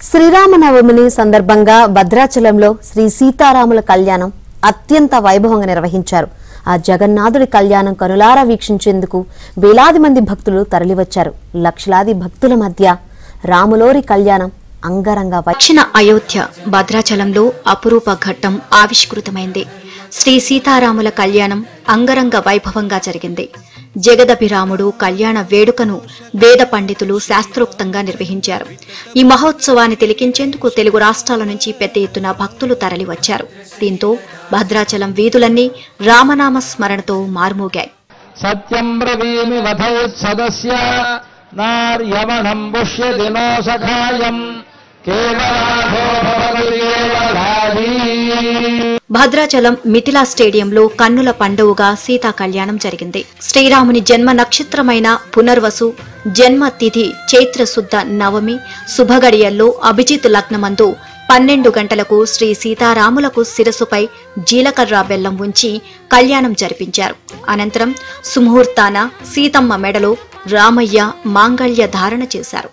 శ్రీరామనవమిని సందర్భంగా భద్రాచలంలో శ్రీ సీతారాముల కళ్యాణం అత్యంత వైభవంగా నిర్వహించారు. ఆ జగన్నాథుడి కళ్యాణం కనులారా వీక్షించేందుకు వేలాది మంది భక్తులు తరలివచ్చారు. లక్షలాది భక్తుల మధ్య రాములోరి కళ్యాణం అంగరంగ దక్షిణ అయోధ్య భద్రాచలంలో అపురూప ఘట్టం ఆవిష్కృతమైంది. శ్రీ సీతారాముల కళ్యాణం అంగరంగ వైభవంగా జరిగింది. జగదభిరాముడు కళ్యాణ వేడుకను వేద పండితులు శాస్త్రోక్తంగా నిర్వహించారు. ఈ మహోత్సవాన్ని తిలకించేందుకు తెలుగు రాష్ట్రాల నుంచి పెద్ద ఎత్తున భక్తులు తరలివచ్చారు. దీంతో భద్రాచలం వీధులన్నీ రామనామ స్మరణతో మారుమోగాయి. సత్యం బ్రవీమి వధోత్సదస్య నార్యవణం పుష్యతి నో సఖాయం కేవలాధో భవతి కేవలాధీ. భద్రాచలం మిథిలా స్టేడియంలో కన్నుల పండువగా సీతా కళ్యాణం జరిగింది. శ్రీరాముని జన్మ నక్షత్రమైన పునర్వసు జన్మ తిథి చైత్ర శుద్ధ నవమి శుభగడియల్లో అభిజిత్ లగ్నమందు 12 గంటలకు శ్రీ సీతారాములకు శిరసుపై జీలకర్ర బెల్లం ఉంచి కళ్యాణం జరిపించారు. అనంతరం సుముహూర్తాన సీతమ్మ మెడలో రామయ్య మాంగళ్య ధారణ చేశారు.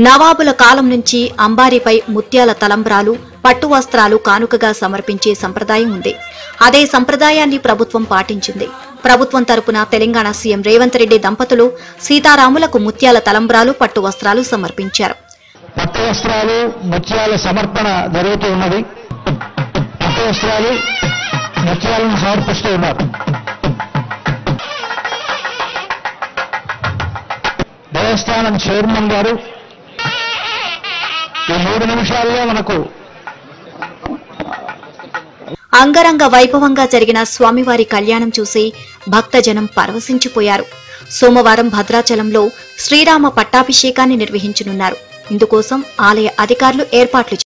నవాబుల కాలం నుంచి అంబారీపై ముత్యాల తలంబ్రాలు పట్టు వస్త్రాలు కానుకగా సమర్పించే సంప్రదాయం ఉంది. అదే సంప్రదాయాన్ని ప్రభుత్వం పాటించింది. ప్రభుత్వం తరపున తెలంగాణ సీఎం రేవంత్ రెడ్డి దంపతులు సీతారాములకు ముత్యాల తలంబ్రాలు పట్టు వస్త్రాలు సమర్పించారు. పట్టు వస్త్రాలు ముత్యాల సమర్పణ జరుగుతూ ఉన్నది. పట్టు వస్త్రాలు ముత్యాలను సమర్పిస్తూ ఉన్నారు. దేవస్థానం చైర్మన్ గారు ఈ 3 నిమిషాల్లో మనకు అంగరంగ వైభవంగా జరిగిన స్వామివారి కళ్యాణం చూసి భక్తజనం పరవశించిపోయారు. సోమవారం భద్రాచలంలో శ్రీరామ పట్టాభిషేకాన్ని నిర్వహించనున్నారు. ఇందుకోసం ఆలయ అధికారులు ఏర్పాట్లు